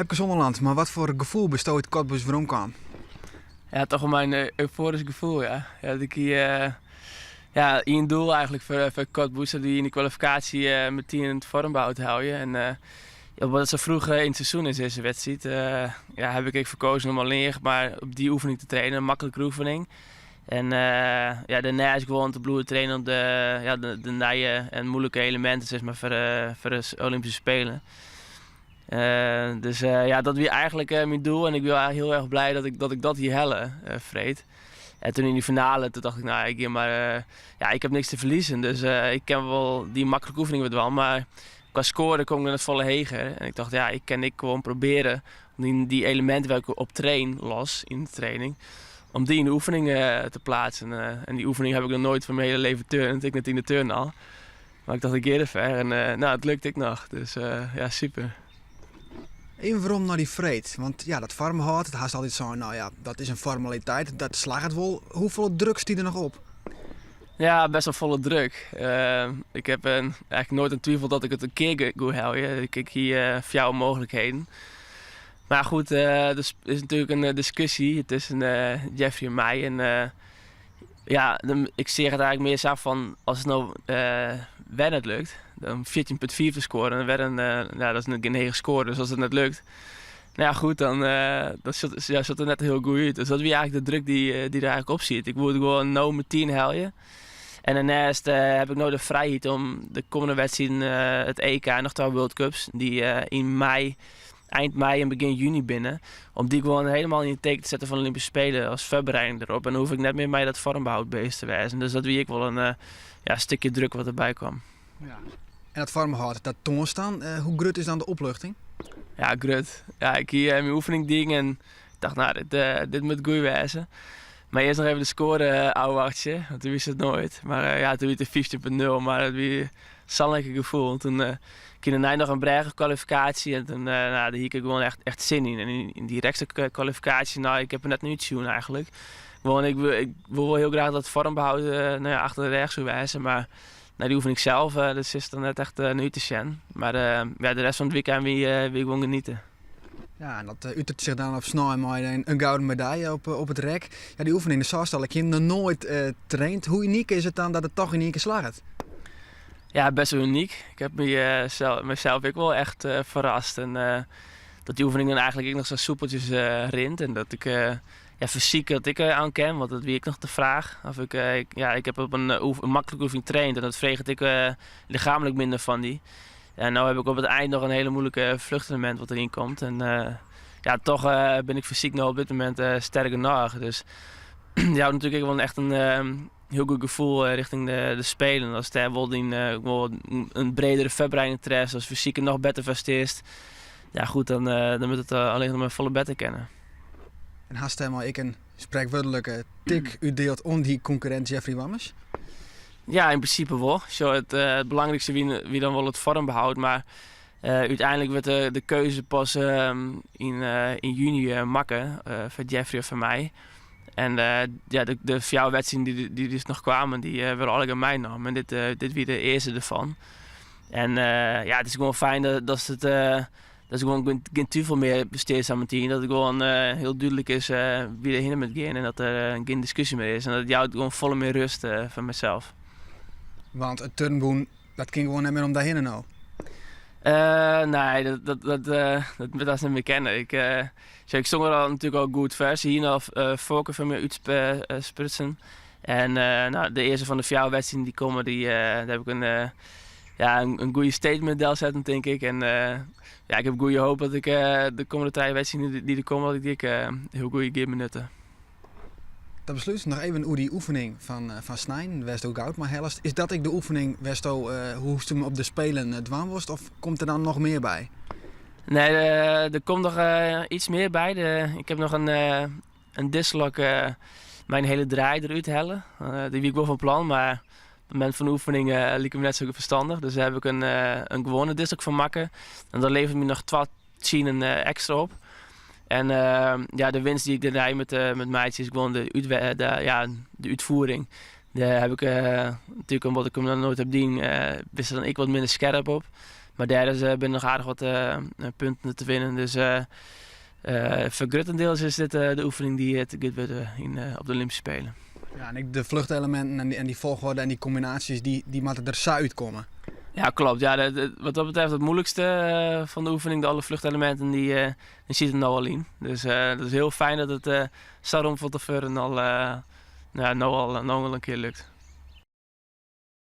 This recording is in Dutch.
Epke Zonderland, maar wat voor gevoel bestaat het Cottbus waarom kan? Ja, toch wel mijn euforisch gevoel, ja. Ja, dat ik hier een doel eigenlijk voor Cottbus, die in de kwalificatie met 10 in het vorm behoud houden. En omdat het zo vroeg in het seizoen is, deze wedstrijd, heb ik verkozen om alleen maar op die oefening te trainen, een makkelijke oefening. En daarna is gewoon te bloeien trainen op de nieuwe en moeilijke elementen, zeg maar, voor de Olympische Spelen. Dat was eigenlijk mijn doel en ik ben heel erg blij dat ik dat hier helle vreet. En toen in die finale, toen dacht ik, nou, ik heb niks te verliezen. Dus ik ken wel die makkelijke oefening wel, maar qua scoren kom ik naar het volle heger. En ik dacht, ik kan gewoon proberen om die elementen waar ik op train in de training, om die in de oefening te plaatsen. En die oefening heb ik nog nooit van mijn hele leven turnd. Ik net in de turn al. Maar ik dacht, ik keer ver en het lukte ik nog. Dus super. Even waarom naar die vreed? Want dat vormhout, het haast altijd zo, dat is een formaliteit, dat slaagt het wel. Hoeveel druk stiet er nog op? Ja, best wel volle druk. Ik heb eigenlijk nooit een twijfel dat ik het een keer goed hou. Ik kijk hier jouw mogelijkheden. Maar goed, er is natuurlijk een discussie tussen Jeffrey en mij. En ik zeg het eigenlijk meer zo van, als het nou het lukt, dan 14,4 te scoren. En dat is een negen score, dus als het net lukt, dan zat het net heel goed uit. Dus dat is eigenlijk de druk die er eigenlijk op zit. Ik moet gewoon nou met 10 helden. En daarnaast heb ik nou de vrijheid om de komende wedstrijden, het EK en nog 2 World Cups, die in eind mei en begin juni binnen, om die gewoon helemaal in het teken te zetten van de Olympische Spelen als voorbereiding erop. En dan hoef ik net meer bij dat vormbehoud bezig te wijzen. Dus dat wie ik wel een stukje druk wat erbij kwam. Ja. En dat vormbehoud, dat toont dan. Hoe groot is dan de opluchting? Ja, groot. Ja, ik hier mijn oefening ding en ik dacht, dit moet goed wijzen. Maar eerst nog even de score ouwachtje, want toen wist het nooit. Maar toen was het 15,0, maar dat was zo'n lekker gevoel. Toen kreeg ik nog een brede kwalificatie en toen daar hier ik gewoon echt zin in. En in die rechtse kwalificatie, ik heb er net nu iets zien eigenlijk. Gewoon, ik wil wel heel graag dat vormbehoud achter de rechts zou wijzen, maar die oefening zelf, dus is dan net echt nu te zien. Maar de rest van het weekend wil ik gewoon genieten. Ja, en dat uitert zich dan op snel met een gouden medaille op het rek. Ja, die oefening, de zaalstal, ik heb nog nooit traind. Hoe uniek is het dan dat het toch in één keer slaagt? Ja, best wel uniek. Ik heb mezelf ook wel echt verrast. En dat die oefening dan eigenlijk nog zo soepeltjes rint. En dat ik fysiek dat ik aan ken, want dat wie ik nog de vraag. Of ik heb op een makkelijke oefening getraind en dat vreeg ik lichamelijk minder van die. En nu heb ik op het eind nog een hele moeilijke vluchtelement wat erin komt. En toch ben ik fysiek nog op dit moment sterker nog. Dus die houdt natuurlijk wel echt een heel goed gevoel richting de Spelen. Als het wel een bredere voorbereiding treft, als fysiek nog beter vast is. Ja goed, dan moet het alleen nog maar volle beter kennen. En haast helemaal ik een spreekwoordelijke tik u deelt om die concurrent Jeffrey Wammers? Ja, in principe wel. Zo het belangrijkste wie dan wel het vorm behoudt. Maar uiteindelijk werd de keuze pas in juni makken voor Jeffrey of voor mij. En de 4 wedstrijden die dus nog kwamen, die werden alle aan mij nam. En dit weer de eerste ervan. En het is gewoon fijn dat is gewoon geen twijfel meer besteed aan mijn team. Dat het gewoon heel duidelijk is wie er heen moet gaan. En dat er geen discussie meer is. En dat jou gewoon volle meer rust van mezelf. Want het turnboen, dat ging gewoon niet meer om daarheen nou. Nee, dat is niet meer kennen. Ik stond er al natuurlijk al goed vers. Hier nog voorkeur van me uitsprutsen. En de eerste van de 4 wedstrijden die komen, daar heb ik een goede statement zetten, denk ik. En ik heb goede hoop dat ik de komende 3 wedstrijden die er komen, dat ik die heel goed ga benutten. Dat besluit nog even hoe die oefening van Snijn, Westo Goud, maar helst. Is dat ik de oefening, Westo, hoe ze hem op de Spelen dwaan was, of komt er dan nog meer bij? Nee, er komt nog iets meer bij. Ik heb nog een dislok mijn hele draai eruit hellen. Die wie ik wel van plan, maar op het moment van de oefening liep me net zo verstandig. Dus daar heb ik een gewone dislok van maken. En dat levert me nog 12 tienen extra op. En de winst die ik daarna met meisjes is gewoon de uitvoering. Daar heb ik natuurlijk, omdat ik hem nog nooit heb gedaan, wist er dan ik wat minder scherp op. Maar derde binnen nog aardig wat punten te winnen. Dus voor grotendeels is dit de oefening die te goed wordt op de Olympische Spelen. Ja, en de vluchtelementen en die volgorde en die combinaties, die moeten er zo uitkomen. Ja, klopt. Ja, wat dat betreft het moeilijkste van de oefening, alle vluchtelementen, die ziet er nou al in. Dus dat is heel fijn dat het zo rond van tevoren al een keer lukt.